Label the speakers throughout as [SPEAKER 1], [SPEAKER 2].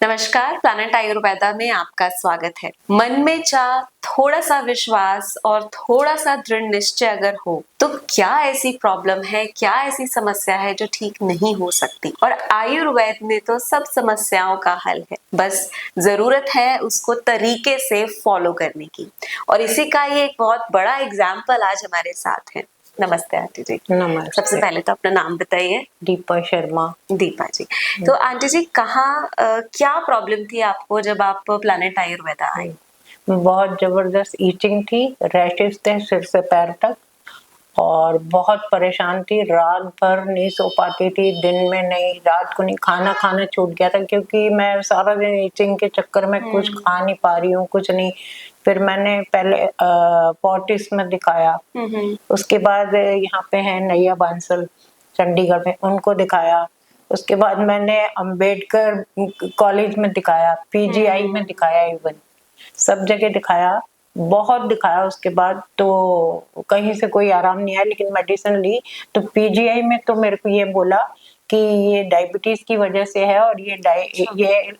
[SPEAKER 1] नमस्कार, प्लानेट आयुर्वेदा में आपका स्वागत है। मन में चाह, थोड़ा सा विश्वास और थोड़ा सा दृढ़ निश्चय अगर हो तो क्या ऐसी प्रॉब्लम है, क्या ऐसी समस्या है जो ठीक नहीं हो सकती। और आयुर्वेद में तो सब समस्याओं का हल है, बस जरूरत है उसको तरीके से फॉलो करने की। और इसी का ये एक बहुत बड़ा एग्जाम्पल आज हमारे साथ है। नमस्ते आंटी जी।
[SPEAKER 2] नमस्ते।
[SPEAKER 1] सबसे पहले तो अपना नाम बताइए।
[SPEAKER 2] दीपा शर्मा।
[SPEAKER 1] दीपा जी, तो आंटी जी कहाँ क्या प्रॉब्लम थी आपको जब आप प्लानेट आयुर्वेदा आई?
[SPEAKER 2] बहुत जबरदस्त ईचिंग थी, रैशेस थे सिर से पैर तक और बहुत परेशान थी। रात भर नहीं सो पाती थी, दिन में नहीं, रात को नहीं। खाना छूट गया था क्योंकि मैं सारा दिन ईचिंग के चक्कर में कुछ खा नहीं पा रही हूँ, कुछ नहीं। फिर मैंने पहले फोर्टिस में दिखाया, उसके बाद यहाँ पे है नैया बांसल चंडीगढ़ में, उनको दिखाया। उसके बाद मैंने अंबेडकर कॉलेज में दिखाया, पीजीआई में दिखाया, इवन सब जगह दिखाया, बहुत दिखाया। उसके बाद तो कहीं से कोई आराम नहीं आया, लेकिन मेडिसिन ली तो पीजीआई में तो मेरे को ये बोला कि ये डायबिटीज की वजह से है और ये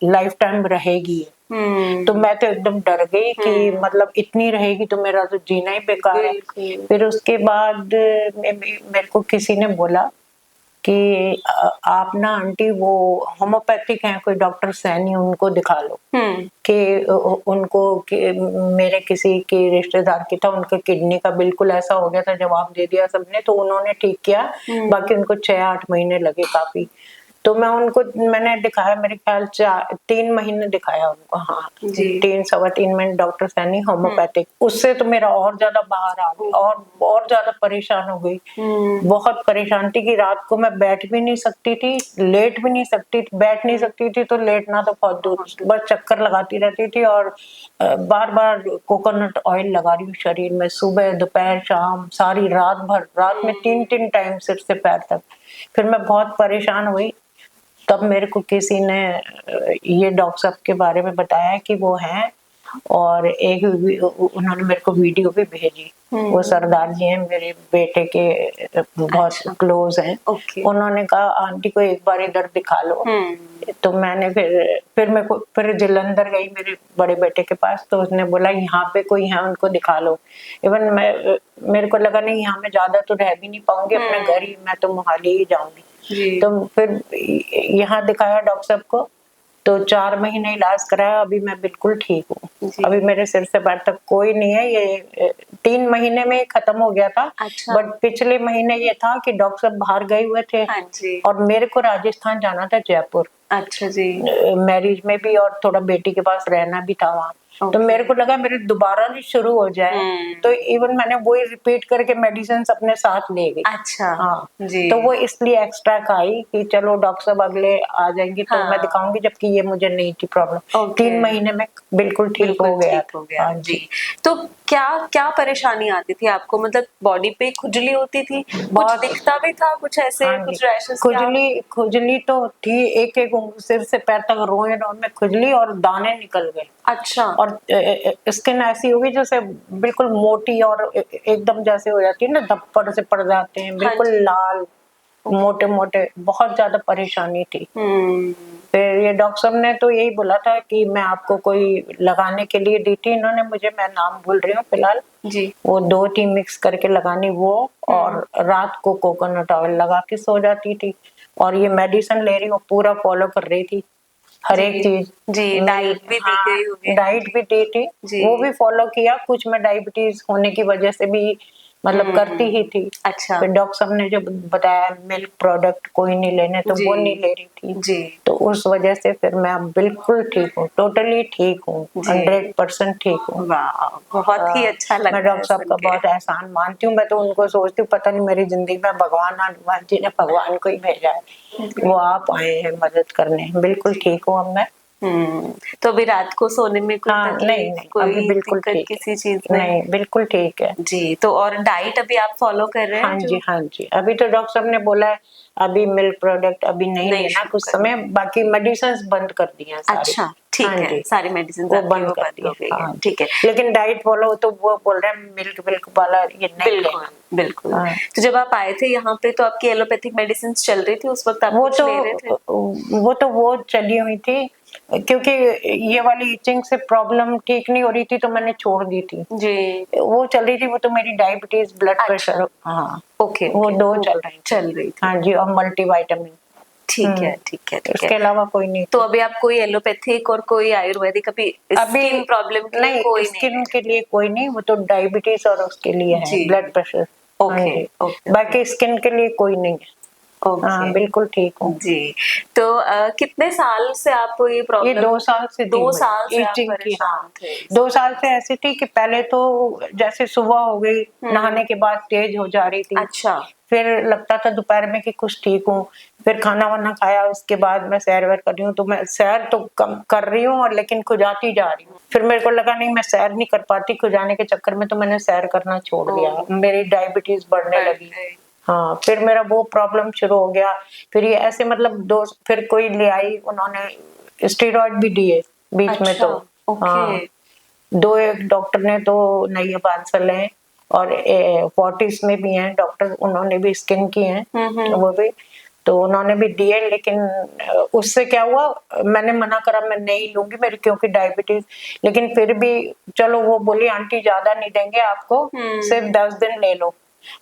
[SPEAKER 2] लाइफ टाइम रहेगी। तो मैं तो एकदम डर गई कि मतलब इतनी रहेगी तो मेरा तो जीना ही बेकार है। फिर उसके बाद मेरे को किसी ने बोला कि आप ना आंटी वो होम्योपैथिक हैं कोई डॉक्टर सैनी, उनको दिखा लो। कि उनको मेरे किसी के रिश्तेदार की था, उनके किडनी का बिल्कुल ऐसा हो गया था, जवाब दे दिया सबने, तो उन्होंने ठीक किया। बाकी उनको 6-8 महीने लगे काफी। तो मैंने दिखाया, मेरे ख्याल 3 महीने दिखाया उनको। हाँ, 3 सवा 3 महीने डॉक्टर सैनी होम्योपैथिक। उससे तो मेरा और ज्यादा बाहर आ गई और ज्यादा परेशान हो गई। बहुत परेशान थी कि रात को मैं बैठ भी नहीं सकती थी, लेट भी नहीं सकती थी। बैठ नहीं सकती थी तो लेटना तो बहुत दूर, बस चक्कर लगाती रहती थी। और बार बार कोकोनट ऑयल लगा रही हूँ शरीर में, सुबह दोपहर शाम, सारी रात भर, रात में 3-3 टाइम सिर से पैर तक। फिर मैं बहुत परेशान हुई, तब मेरे को किसी ने ये डॉक्टर साहब के बारे में बताया कि वो हैं, और एक उन्होंने मेरे को वीडियो भी भेजी। वो सरदार जी हैं, मेरे बेटे के बहुत क्लोज हैं। उन्होंने कहा आंटी को एक बार इधर दिखा लो। तो मैंने फिर जलंधर गई मेरे बड़े बेटे के पास, तो उसने बोला यहाँ पे कोई है उनको दिखा लो। इवन मेरे को लगा नहीं यहाँ मैं ज्यादा तो रह भी नहीं पाऊंगी अपने घर ही, मैं तो मोहाली ही जाऊंगी। तो फिर यहाँ दिखाया डॉक्टर साहब को, तो 4 महीने इलाज कराया, अभी मैं बिल्कुल ठीक हूँ। अभी मेरे सिर से पैर तक कोई नहीं है। ये 3 महीने में खत्म हो गया था। बट पिछले महीने ये था कि डॉक्टर साहब बाहर गए हुए थे। और मेरे को राजस्थान जाना था, जयपुर। अच्छा जी। मैरिज में भी और थोड़ा बेटी के पास रहना भी था वहाँ। तो मेरे को लगा मेरे दोबारा भी शुरू हो जाए, तो इवन मैंने वही रिपीट करके मेडिसिन अपने साथ ले गई। अच्छा। हाँ जी। तो वो इसलिए एक्स्ट्रा खाई कि चलो डॉक्टर साहब अगले आ जाएंगे तो मैं दिखाऊंगी, जबकि ये मुझे नहीं थी प्रॉब्लम। 3 महीने में बिल्कुल ठीक हो गया। हाँ जी।
[SPEAKER 1] तो क्या परेशानी आती थी आपको? मतलब बॉडी पे खुजली होती थी, कुछ दिखता भी था, कुछ ऐसे कुछ रैशेस?
[SPEAKER 2] खुजली तो थी, एक सिर से पैर तक रोए में खुजली और दाने निकल गए। अच्छा। और स्किन ऐसी होगी जैसे बिल्कुल मोटी और एकदम जैसे हो जाती है ना, धब्बड़ से पड़ जाते हैं, बिल्कुल लाल, मोटे मोटे, बहुत ज्यादा परेशानी थी। फिर ये डॉक्टर साहब ने तो यही बोला था कि मैं आपको कोई लगाने के लिए दी थी इन्होंने मुझे, मैं नाम भूल रही हूँ फिलहाल जी। वो 2 मिक्स करके लगानी वो, और रात को कोकोनट ऑयल लगा के सो जाती थी। और ये मेडिसिन ले रही हूँ, पूरा फॉलो कर रही थी हर एक चीज जी। डाइट भी दी गई होगी? डाइट भी दी थी, वो भी फॉलो किया। कुछ मैं डायबिटीज होने की वजह से भी मतलब करती ही थी। अच्छा। फिर डॉक्टर साहब ने जब बताया मिल्क प्रोडक्ट कोई नहीं लेने, तो वो नहीं ले रही थी जी। तो उस वजह से फिर मैं बिल्कुल ठीक हूँ, टोटली ठीक हूँ, 100% ठीक हूँ।
[SPEAKER 1] बहुत ही अच्छा लगा।
[SPEAKER 2] मैं डॉक्टर साहब का बहुत एहसान मानती हूँ। मैं तो उनको सोचती हूँ पता नहीं मेरी जिंदगी में हनुमान जी ने भगवान को ही भेजा है, वो आप आए हैं मदद करने। बिल्कुल ठीक हूँ अब मैं।
[SPEAKER 1] तो अभी रात को सोने में कोई
[SPEAKER 2] हाँ,
[SPEAKER 1] तकलीफ,
[SPEAKER 2] नहीं
[SPEAKER 1] कोई
[SPEAKER 2] अभी बिल्कुल
[SPEAKER 1] दिक्कत
[SPEAKER 2] ठीक
[SPEAKER 1] किसी
[SPEAKER 2] है।
[SPEAKER 1] चीज में?
[SPEAKER 2] नहीं बिल्कुल ठीक है।
[SPEAKER 1] जी, तो और डाइट अभी आप फॉलो कर रहे
[SPEAKER 2] हाँ
[SPEAKER 1] हैं
[SPEAKER 2] जी,
[SPEAKER 1] जो
[SPEAKER 2] हाँ जी, अभी तो डॉक्टर साहब ने बोला है अभी मिल्क प्रोडक्ट अभी नहीं
[SPEAKER 1] नहीं
[SPEAKER 2] लेना
[SPEAKER 1] शुरू
[SPEAKER 2] कुछ
[SPEAKER 1] करना?
[SPEAKER 2] समय, बाकी मेडिसिन बंद कर दी हैं सारी।
[SPEAKER 1] अच्छा,
[SPEAKER 2] हाँ
[SPEAKER 1] ठीक है,
[SPEAKER 2] जी,
[SPEAKER 1] सारी मेडिसिन
[SPEAKER 2] वो
[SPEAKER 1] आपकी
[SPEAKER 2] बंद
[SPEAKER 1] वो
[SPEAKER 2] कर
[SPEAKER 1] बंद
[SPEAKER 2] दी
[SPEAKER 1] हो
[SPEAKER 2] है।
[SPEAKER 1] गई है,
[SPEAKER 2] हाँ जी,
[SPEAKER 1] ठीक है।
[SPEAKER 2] लेकिन डाइट फॉलो तो वो बोल रहे हैं मिल्क विल्क वाला ये नहीं
[SPEAKER 1] बिल्कुल,
[SPEAKER 2] लेना।
[SPEAKER 1] बिल्कुल।
[SPEAKER 2] हाँ,
[SPEAKER 1] तो जब आप आए थे यहाँ पे तो आपकी एलोपैथिक मेडिसिन चल रही थी उस वक्त, आप
[SPEAKER 2] वो
[SPEAKER 1] कुछ
[SPEAKER 2] तो
[SPEAKER 1] ले रहे थे?
[SPEAKER 2] वो चली हुई थी, क्योंकि ये वाली इचिंग से प्रॉब्लम ठीक नहीं हो रही थी तो मैंने छोड़ दी थी।
[SPEAKER 1] जी।
[SPEAKER 2] वो चल रही थी, वो तो मेरी डायबिटीज ब्लड
[SPEAKER 1] अच्छा।
[SPEAKER 2] प्रेशर, हाँ
[SPEAKER 1] ओके,
[SPEAKER 2] वो
[SPEAKER 1] ओके,
[SPEAKER 2] दो
[SPEAKER 1] वो
[SPEAKER 2] चल रही थी।
[SPEAKER 1] चल रही थी।
[SPEAKER 2] हाँ जी, और मल्टीविटामिन।
[SPEAKER 1] ठीक है, ठीक है, ठीक है।
[SPEAKER 2] उसके अलावा कोई नहीं
[SPEAKER 1] तो
[SPEAKER 2] था।
[SPEAKER 1] अभी आप कोई एलोपैथिक और कोई आयुर्वेदिक अभी
[SPEAKER 2] अभी
[SPEAKER 1] स्किन प्रॉब्लम के लिए
[SPEAKER 2] नहीं,
[SPEAKER 1] कोई नहीं
[SPEAKER 2] स्किन
[SPEAKER 1] है?
[SPEAKER 2] के लिए कोई नहीं, वो तो डायबिटीज और उसके लिए है
[SPEAKER 1] जी।
[SPEAKER 2] Blood pressure. हाँ
[SPEAKER 1] ओके,
[SPEAKER 2] जी,
[SPEAKER 1] ओके,
[SPEAKER 2] बाकी स्किन के लिए कोई नहीं है। हाँ
[SPEAKER 1] ओके।
[SPEAKER 2] बिल्कुल ठीक हूँ।
[SPEAKER 1] जी। तो कितने साल से आपको ये
[SPEAKER 2] ये
[SPEAKER 1] प्रॉब्लम?
[SPEAKER 2] 2 साल से थी
[SPEAKER 1] 2
[SPEAKER 2] मुझे
[SPEAKER 1] साल से आप
[SPEAKER 2] ईचिंग की। हाँ,
[SPEAKER 1] परेशान थे इस
[SPEAKER 2] 2 साल से ऐसी थी कि पहले तो जैसे सुबह हो गई, नहाने के बाद तेज हो जा रही थी।
[SPEAKER 1] अच्छा।
[SPEAKER 2] फिर लगता था दोपहर में कि कुछ ठीक हूँ। फिर खाना वाना खाया, उसके बाद मैं सैर वैर कर रही हूँ, तो मैं सैर तो कम कर रही हूँ और लेकिन खुजाती जा रही हूँ। फिर मेरे को लगा नहीं मैं सैर नहीं कर पाती, खुजाने के चक्कर में तो मैंने सैर करना छोड़ दिया।
[SPEAKER 1] ओह!
[SPEAKER 2] मेरी डायबिटीज बढ़ने
[SPEAKER 1] बढ़
[SPEAKER 2] लगी।
[SPEAKER 1] गई।
[SPEAKER 2] हाँ, फिर मेरा वो प्रॉब्लम शुरू हो गया। फिर ये ऐसे मतलब दो, फिर कोई ले आई, उन्होंने स्टेरॉइड भी दिए बीच में
[SPEAKER 1] अच्छा,
[SPEAKER 2] तो।
[SPEAKER 1] ओके।
[SPEAKER 2] हाँ, दो एक डॉक्टर ने तो नैयब आंसर हैं और फोर्टिस में भी हैं डॉक्टर, उन्होंने भी स्किन की हैं वो भी, तो उन्होंने भी दिए। लेकिन उससे क्या हुआ, मैंने मना करा मैं नहीं लूंगी मेरी क्योंकि डायबिटीज, लेकिन फिर भी चलो वो बोली आंटी ज्यादा नहीं देंगे आपको, सिर्फ 10 दिन ले लो।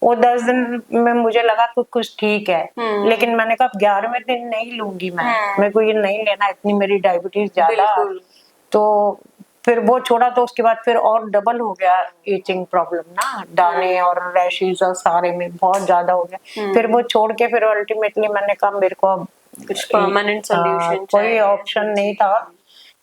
[SPEAKER 2] वो 10 दिन में मुझे लगा कि कुछ ठीक है, लेकिन मैंने कहा 11वें दिन नहीं लूंगी मैं, मेरे को ये नहीं लेना, इतनी मेरी डायबिटीज ज्यादा।
[SPEAKER 1] बिल्कुल।
[SPEAKER 2] तो फिर वो छोड़ा, तो उसके बाद फिर और डबल हो गया ईचिंग प्रॉब्लम ना, दाने और रैशेज और सारे में बहुत ज्यादा हो गया। फिर वो छोड़ के फिर अल्टीमेटली मैंने कहा मेरे को अब
[SPEAKER 1] कुछ परमानेंट सॉल्यूशन
[SPEAKER 2] कोई
[SPEAKER 1] चाहिए।
[SPEAKER 2] ऑप्शन नहीं था।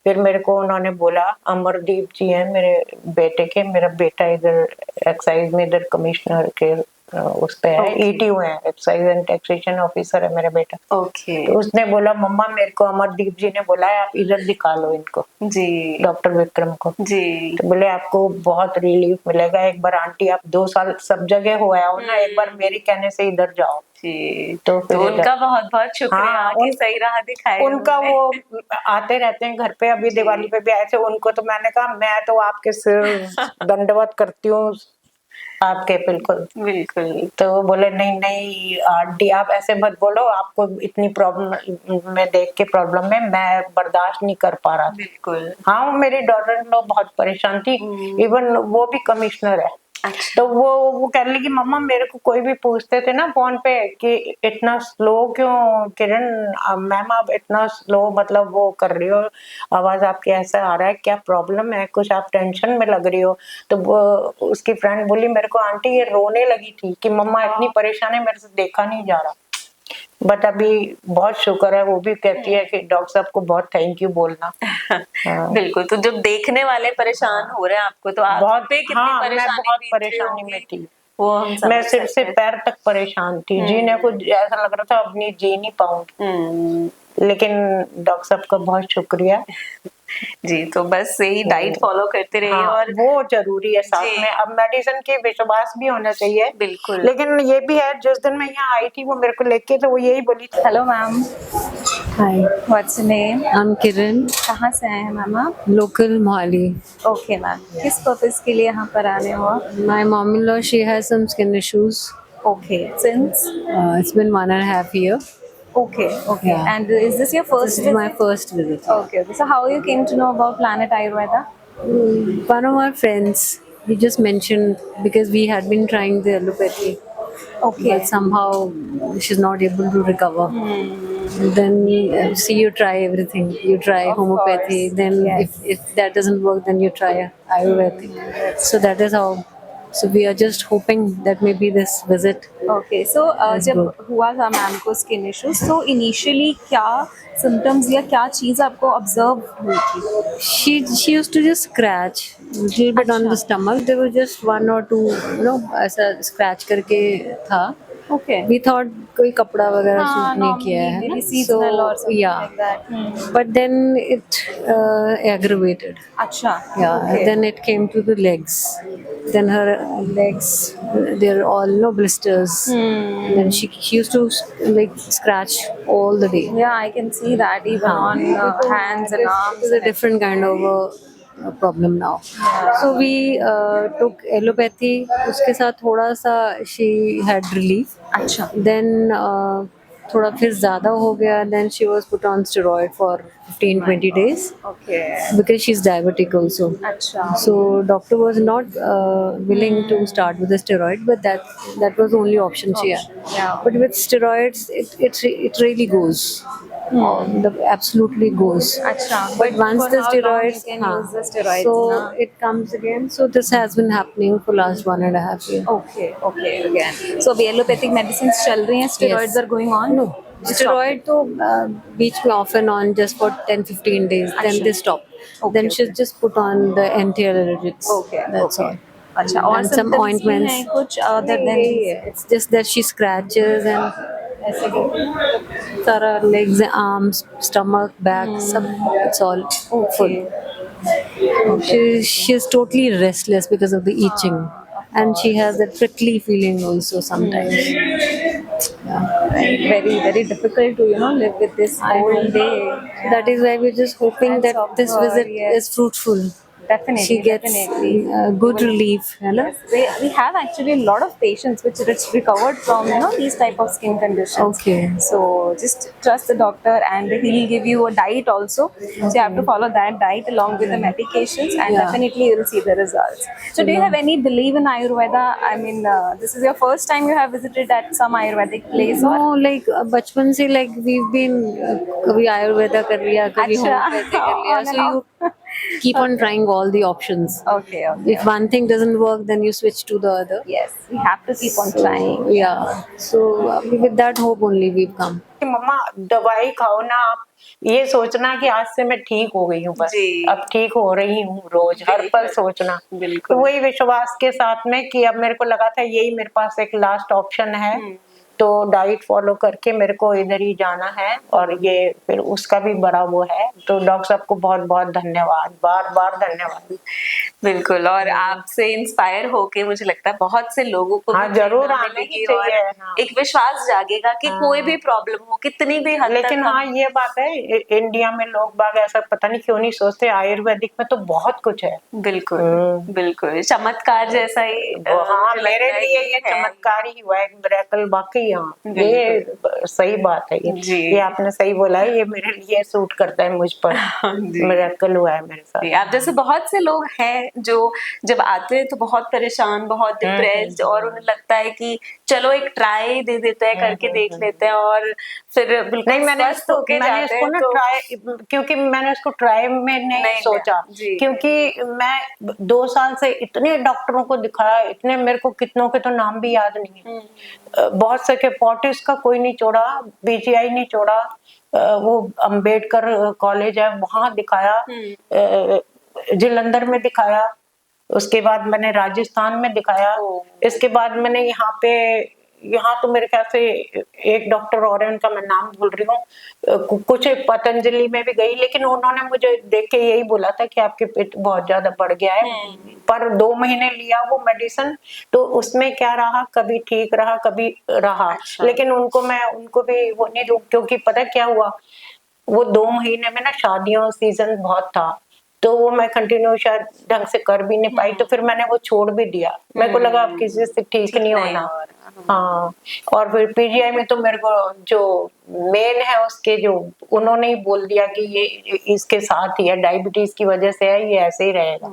[SPEAKER 2] फिर मेरे को उन्होंने बोला, अमरदीप जी हैं मेरे बेटे के, मेरा बेटा इधर एक्साइज में इधर कमिश्नर के उस पे है, ईटीओ है, एक्साइज एंड टैक्सेशन ऑफिसर है मेरा बेटा।
[SPEAKER 1] ओके।
[SPEAKER 2] तो उसने बोला मम्मा मेरे को अमरदीप जी ने बोला है आप इधर दिखा लो इनको,
[SPEAKER 1] जी,
[SPEAKER 2] डॉक्टर विक्रम को।
[SPEAKER 1] जी।
[SPEAKER 2] तो बोले आपको बहुत रिलीफ मिलेगा, एक बार आंटी आप 2 साल सब जगह हो आया हो ना, एक बार मेरे कहने से इधर जाओ।
[SPEAKER 1] जी,
[SPEAKER 2] तो फिर
[SPEAKER 1] तो उनका बहुत-बहुत शुक्रिया
[SPEAKER 2] हाँ,
[SPEAKER 1] कि सही राह दिखाई
[SPEAKER 2] उनका
[SPEAKER 1] उन्होंने।
[SPEAKER 2] वो आते रहते हैं घर पे, अभी दिवाली पे भी आए थे, उनको तो मैंने कहा मैं तो आपके सिर दंडवत करती हूँ आपके, बिल्कुल।
[SPEAKER 1] बिल्कुल,
[SPEAKER 2] तो वो बोले नहीं नहीं आंटी आप ऐसे मत बोलो, आपको इतनी प्रॉब्लम में देख के प्रॉब्लम में मैं बर्दाश्त नहीं कर पा रहा था।
[SPEAKER 1] बिल्कुल।
[SPEAKER 2] हाँ, मेरी डॉटर इन लोग बहुत परेशान थी, इवन वो भी कमिश्नर है।
[SPEAKER 1] अच्छा।
[SPEAKER 2] तो वो कहने लगी मम्मा मेरे को कोई भी पूछते थे ना फोन पे कि इतना स्लो क्यों किरण मैम, आप इतना स्लो मतलब वो कर रही हो, आवाज आपकी ऐसा आ रहा है, क्या प्रॉब्लम है, कुछ आप टेंशन में लग रही हो। तो वो उसकी फ्रेंड बोली मेरे को आंटी ये रोने लगी थी कि मम्मा इतनी परेशान है, मेरे से देखा नहीं जा रहा। बट अभी बहुत शुक्र है, वो भी कहती है कि डॉक्टर साहब को बहुत थैंक यू बोलना। हाँ,
[SPEAKER 1] बिल्कुल, तो जब देखने वाले परेशान हो रहे हैं आपको, तो आप
[SPEAKER 2] बहुत,
[SPEAKER 1] पे कितनी
[SPEAKER 2] हाँ मैं
[SPEAKER 1] परेशानी
[SPEAKER 2] बहुत
[SPEAKER 1] बीत रही
[SPEAKER 2] परेशानी में
[SPEAKER 1] होगी,
[SPEAKER 2] थी,
[SPEAKER 1] वो हम
[SPEAKER 2] मैं
[SPEAKER 1] समझ
[SPEAKER 2] सिर से
[SPEAKER 1] सकते हैं।
[SPEAKER 2] पैर तक परेशान थी, जीने को ऐसा लग रहा था अपनी जी नहीं पाऊंगी।
[SPEAKER 1] हुँ।
[SPEAKER 2] लेकिन डॉक्टर साहब का बहुत शुक्रिया।
[SPEAKER 1] जी, तो बस यही डाइट फॉलो करते रहिए
[SPEAKER 2] हाँ,
[SPEAKER 1] और
[SPEAKER 2] वो जरूरी है साथ
[SPEAKER 1] जी,
[SPEAKER 2] में, अब मेडिसिन के विश्वास भी होना चाहिए।
[SPEAKER 1] बिल्कुल।
[SPEAKER 2] लेकिन ये भी है, जिस दिन मैं यहाँ आई थी वो मेरे को लेके तो वो यही बोली थी।
[SPEAKER 1] Hello ma'am,
[SPEAKER 3] Hi,
[SPEAKER 1] what's your name?
[SPEAKER 3] I'm Kiran,
[SPEAKER 1] कहाँ से आए हैं मैम आप?
[SPEAKER 3] local Mohali.
[SPEAKER 1] ओके मैम, किस पर्पस के लिए यहाँ पर आने हो आप?
[SPEAKER 3] My mom-in-law, she has some skin issues.
[SPEAKER 1] Okay, since?
[SPEAKER 3] It's been 1.5 years.
[SPEAKER 1] Okay, okay,
[SPEAKER 3] Yeah.
[SPEAKER 1] And is this your first
[SPEAKER 3] This is my
[SPEAKER 1] visit?
[SPEAKER 3] first visit.
[SPEAKER 1] Okay, okay. So how you came to know about Planet Ayurveda?
[SPEAKER 3] One of our friends, he just mentioned because we had been trying the allopathy,
[SPEAKER 1] Okay.
[SPEAKER 3] but somehow she's not able to recover. Then see, you try everything. You try
[SPEAKER 1] Of
[SPEAKER 3] homeopathy.
[SPEAKER 1] course,
[SPEAKER 3] Then
[SPEAKER 1] yes.
[SPEAKER 3] if that doesn't work, then you try Ayurvedic. So that is how. So we are just hoping that maybe this visit
[SPEAKER 1] Okay. So
[SPEAKER 3] is
[SPEAKER 1] जब
[SPEAKER 3] good.
[SPEAKER 1] हुआ था ma'am को skin issues, तो initially क्या symptoms या क्या चीज आपको ऑब्जर्व हुई थी?
[SPEAKER 3] She used to just scratch little bit on the stomach. There was just one or two, ऐसा scratch करके था.
[SPEAKER 4] Okay.
[SPEAKER 3] We thought कोई कपड़ा वगैरह
[SPEAKER 4] हाँ,
[SPEAKER 3] सूट नहीं किया है
[SPEAKER 4] normally
[SPEAKER 3] ना,
[SPEAKER 4] maybe seasonal or something
[SPEAKER 3] yeah,
[SPEAKER 4] like that.
[SPEAKER 3] but then it aggravated.
[SPEAKER 4] अच्छा.
[SPEAKER 3] Yeah,
[SPEAKER 4] Okay.
[SPEAKER 3] then it came to the legs. Then her legs, they're all no blisters. Then she used to like scratch all the day.
[SPEAKER 4] Yeah, I can see that even on hands and arms.
[SPEAKER 3] It is a different kind of a problem now. So we took allopathy. उसके साथ थोड़ा सा she had relief.
[SPEAKER 4] अच्छा.
[SPEAKER 3] Then थोड़ा फिर ज़्यादा हो गया. Then she was put on steroid for 15-20 days
[SPEAKER 4] Okay.
[SPEAKER 3] because she's diabetic also.
[SPEAKER 4] अच्छा.
[SPEAKER 3] So doctor was not willing to start with the steroid, but that was the only option she had.
[SPEAKER 4] Yeah.
[SPEAKER 3] But with steroids, it really goes. Absolutely goes.
[SPEAKER 4] अच्छा.
[SPEAKER 3] But once
[SPEAKER 4] for
[SPEAKER 3] the
[SPEAKER 4] how long
[SPEAKER 3] steroids,
[SPEAKER 4] you can use the steroids?
[SPEAKER 3] so
[SPEAKER 4] ना?
[SPEAKER 3] it comes again. So this has been happening for last 1.5 years.
[SPEAKER 4] Okay. Okay. Again. So अभी allopathic medicines चल रही हैं. Steroids are going on.
[SPEAKER 3] No, steroid तो बीच में off and on just for 10-15 days. Then they stop. Then she's just put on the anti-allergics.
[SPEAKER 4] Okay.
[SPEAKER 3] That's
[SPEAKER 4] Okay.
[SPEAKER 3] all.
[SPEAKER 4] अच्छा. और
[SPEAKER 3] And some
[SPEAKER 4] symptoms भी
[SPEAKER 3] ointments.
[SPEAKER 4] हैं कुछ other than these?
[SPEAKER 3] It's just that she scratches and ऐसे सारा legs, arms, stomach, back, सब it's all full. She's totally restless because of the itching, and she has that prickly feeling also sometimes.
[SPEAKER 4] Very very difficult to live with this whole day.
[SPEAKER 3] That is why we're just hoping
[SPEAKER 4] Hands
[SPEAKER 3] that
[SPEAKER 4] off
[SPEAKER 3] this
[SPEAKER 4] her,
[SPEAKER 3] visit
[SPEAKER 4] yes.
[SPEAKER 3] is fruitful.
[SPEAKER 4] Definitely.
[SPEAKER 3] She gets
[SPEAKER 4] Definitely.
[SPEAKER 3] good relief, है ना?
[SPEAKER 4] We have actually a lot of patients which recovered from these type of skin conditions.
[SPEAKER 3] Okay.
[SPEAKER 4] So just trust the doctor and he'll give you a diet also. So you have to follow that diet along with the medications and
[SPEAKER 3] Yeah.
[SPEAKER 4] definitely you'll see the results. So do you have any belief in Ayurveda? I mean, this is your first time you have visited at some Ayurvedic place?
[SPEAKER 3] No, like बचपन से like we've been कभी आयुर्वेदा कर लिया, कभी
[SPEAKER 4] अच्छा.
[SPEAKER 3] Homeopathy कर लिया.
[SPEAKER 4] On and
[SPEAKER 3] So you keep on trying all the options.
[SPEAKER 4] Okay, okay.
[SPEAKER 3] If one thing doesn't work, then you switch to the other.
[SPEAKER 4] Yes, we have to keep on trying.
[SPEAKER 3] Yeah. So with that hope only we've come.
[SPEAKER 2] कि मम्मा दवाई खाओ ना आप, ये सोचना कि आज से मैं ठीक हो गई हूँ, बस
[SPEAKER 1] जी।
[SPEAKER 2] अब ठीक हो रही हूँ, रोज हर पल सोचना.
[SPEAKER 1] बिल्कुल।
[SPEAKER 2] तो वही विश्वास के साथ में कि अब मेरे को लगा था यही मेरे पास एक लास्ट ऑप्शन है, तो डाइट फॉलो करके मेरे को इधर ही जाना है और ये फिर उसका भी बड़ा वो है. तो डॉक्टर साहब को बहुत बहुत धन्यवाद, बार बार धन्यवाद.
[SPEAKER 1] बिल्कुल. और आपसे इंस्पायर होके मुझे लगता है बहुत से लोगों को
[SPEAKER 2] हाँ,
[SPEAKER 1] भी
[SPEAKER 2] जरूर
[SPEAKER 1] प्रेरणा
[SPEAKER 2] आने
[SPEAKER 1] मिलेगी
[SPEAKER 2] ही चाहिए,
[SPEAKER 1] और
[SPEAKER 2] हाँ.
[SPEAKER 1] एक विश्वास जागेगा कि कोई भी प्रॉब्लम हो, कितनी भी हद
[SPEAKER 2] लेकिन
[SPEAKER 1] तक
[SPEAKER 2] हाँ ये बात है, इंडिया में लोग बाग ऐसा पता नहीं क्यों नहीं सोचते, आयुर्वेदिक में तो बहुत कुछ है.
[SPEAKER 1] बिल्कुल बिल्कुल चमत्कार जैसा ही
[SPEAKER 2] हाँ,
[SPEAKER 1] मुझे
[SPEAKER 2] मेरे
[SPEAKER 1] लगता है
[SPEAKER 2] लिए
[SPEAKER 1] कि
[SPEAKER 2] ये
[SPEAKER 1] है।
[SPEAKER 2] चमत्कार ही हुआ है, मिरेकल वाकई. हाँ, ये सही बात है.
[SPEAKER 1] जी।
[SPEAKER 2] ये आपने सही बोला है, ये मेरे लिए सूट करता है मुझ पर.
[SPEAKER 1] जी।
[SPEAKER 2] मिरेकल हुआ है मेरे साथ.
[SPEAKER 1] जी, आप जैसे बहुत से लोग हैं जो जब आते हैं तो बहुत परेशान, बहुत डिप्रेस्ड और उन्हें लगता है कि चलो एक ट्राई दे देते हैं, करके देख लेते हैं और फिर बिल्कुल
[SPEAKER 2] नहीं, मैंने
[SPEAKER 1] स्वस्थ होके
[SPEAKER 2] मैंने
[SPEAKER 1] जाते
[SPEAKER 2] इसको
[SPEAKER 1] हैं
[SPEAKER 2] ना
[SPEAKER 1] तो
[SPEAKER 2] ट्राई, क्योंकि मैंने इसको ट्राई में नहीं सोचा.
[SPEAKER 1] जी।
[SPEAKER 2] क्योंकि मैं 2 साल से इतने डॉक्टरों को दिखाया, इतने, मेरे को कितनों के तो नाम भी याद नहीं है. बहुत से के फोर्टिस का कोई नहीं छोड़ा, बीजीआई नहीं छोड़ा, वो अंबेडकर कॉलेज है वहां दिखाया, जलंधर में दिखाया, उसके बाद मैंने राजस्थान में दिखाया, इसके बाद मैंने यहाँ तो मेरे ख्याल से एक डॉक्टर और है, उनका मैं नाम भूल रही हूँ, कुछ पतंजलि में भी गई, लेकिन उन्होंने मुझे देख के यही बोला था कि आपके पेट बहुत ज्यादा बढ़ गया है. पर 2 महीने लिया वो मेडिसिन, तो उसमें क्या रहा, कभी ठीक रहा कभी रहा.
[SPEAKER 1] अच्छा।
[SPEAKER 2] लेकिन उनको भी वो नहीं दूं, क्योंकि पता क्या हुआ, वो 2 महीने में ना शादियों सीजन बहुत था, तो वो मैं कंटिन्यू शायद ढंग से कर भी नहीं पाई, तो फिर मैंने वो छोड़ भी दिया. मेरे को लगा अब किसी से ठीक नहीं होना. हाँ, और फिर पीजीआई में तो मेरे को जो मेन है उसके जो उन्होंने ही बोल दिया कि ये इसके साथ ही है, डायबिटीज की वजह से है, ये ऐसे ही रहेगा,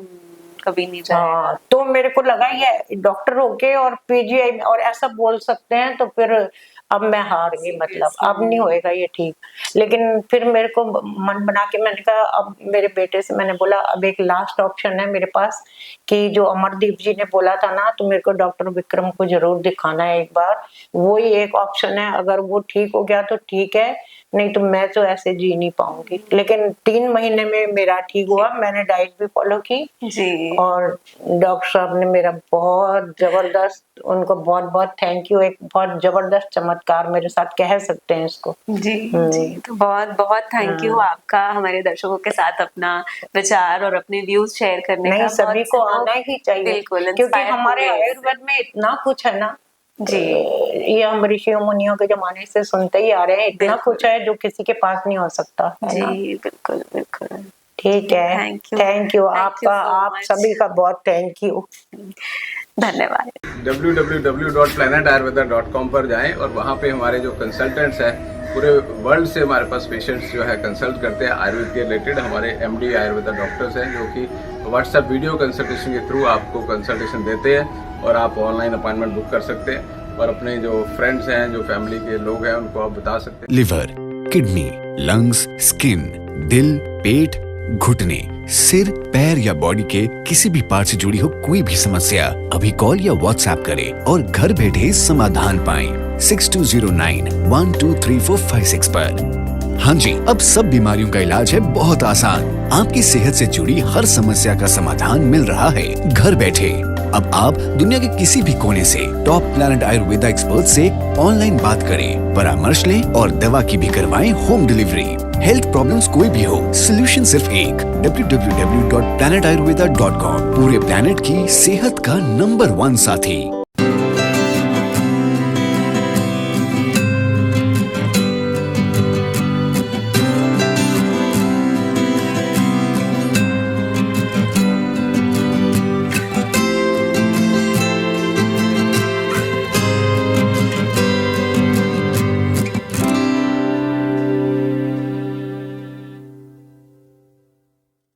[SPEAKER 1] कभी नहीं जाएगा.
[SPEAKER 2] हाँ. तो मेरे को लगा ये डॉक्टर होके और पीजीआई में और ऐसा बोल सकते हैं, तो फिर अब मैं हार गई, मतलब अब नहीं होएगा ये ठीक. लेकिन फिर मेरे को मन बना के मैंने कहा, अब मेरे बेटे से मैंने बोला अब एक लास्ट ऑप्शन है मेरे पास, कि जो अमरदीप जी ने बोला था ना, तो मेरे को डॉक्टर विक्रम को जरूर दिखाना है एक बार, वो ही एक ऑप्शन है. अगर वो ठीक हो गया तो ठीक है, नहीं तो मैं तो ऐसे जी नहीं पाऊंगी। लेकिन 3 महीने में मेरा ठीक हुआ, मैंने डाइट भी फॉलो की
[SPEAKER 1] जी
[SPEAKER 2] और डॉक्टर साहब ने मेरा बहुत जबरदस्त, उनको बहुत बहुत थैंक यू, एक बहुत जबरदस्त चमत्कार मेरे साथ कह सकते हैं इसको।
[SPEAKER 1] जी जी, तो बहुत बहुत थैंक यू आपका हमारे दर्शकों के साथ अपना विचार और अपने व्यूज शेयर करने
[SPEAKER 2] नहीं,
[SPEAKER 1] का।
[SPEAKER 2] सभी को आना ही चाहिए,
[SPEAKER 1] बिल्कुल
[SPEAKER 2] क्योंकि
[SPEAKER 1] inspire
[SPEAKER 2] हमारे
[SPEAKER 1] होंगे इससे।
[SPEAKER 2] आयुर्वेद में इतना कुछ है ना
[SPEAKER 1] जी
[SPEAKER 2] ये हम ऋषियों मुनियों के जमाने से सुनते ही आ रहे हैं, इतना
[SPEAKER 1] बिल्कुल।
[SPEAKER 2] कुछ है जो किसी के पास नहीं हो सकता, है ना।
[SPEAKER 1] जी बिल्कुल बिल्कुल।
[SPEAKER 2] ठीक है,
[SPEAKER 1] Thank you.
[SPEAKER 2] Thank you
[SPEAKER 1] Thank you
[SPEAKER 2] आपका,
[SPEAKER 1] so
[SPEAKER 2] आप
[SPEAKER 1] much.
[SPEAKER 2] सभी का बहुत थैंक यू।
[SPEAKER 1] धन्यवाद।
[SPEAKER 5] www.planetayurveda.com पर जाएं और वहाँ पे हमारे जो कंसल्टेंट्स हैं पूरे वर्ल्ड से हमारे पास पेशेंट्स जो है कंसल्ट करते हैं आयुर्वेद के रिलेटेड। हमारे MD आयुर्वेदा डॉक्टर्स हैं जो कि व्हाट्सएप वीडियो कंसल्टेशन के थ्रू आपको कंसल्टेशन देते हैं और आप ऑनलाइन अपॉइंटमेंट बुक कर सकते हैं और अपने जो फ्रेंड्स हैं, जो फैमिली के लोग हैं, उनको आप बता सकते हैं।
[SPEAKER 6] लिवर, किडनी, लंग्स, स्किन, दिल, पेट, घुटने, सिर, पैर या बॉडी के किसी भी पार्ट से जुड़ी हो कोई भी समस्या अभी कॉल या व्हाट्सएप करें और घर बैठे समाधान पाएं 6209123456 पर। हाँ जी, अब सब बीमारियों का इलाज है बहुत आसान। आपकी सेहत से जुड़ी हर समस्या का समाधान मिल रहा है घर बैठे। अब आप दुनिया के किसी भी कोने से टॉप प्लैनेट आयुर्वेदा एक्सपर्ट से ऑनलाइन बात करें, परामर्श लें और दवा की भी करवाएं होम डिलीवरी। हेल्थ प्रॉब्लम्स कोई भी हो, सोल्यूशन सिर्फ एक, www.planetayurveda.com। पूरे प्लैनेट की सेहत का नंबर 1 साथी।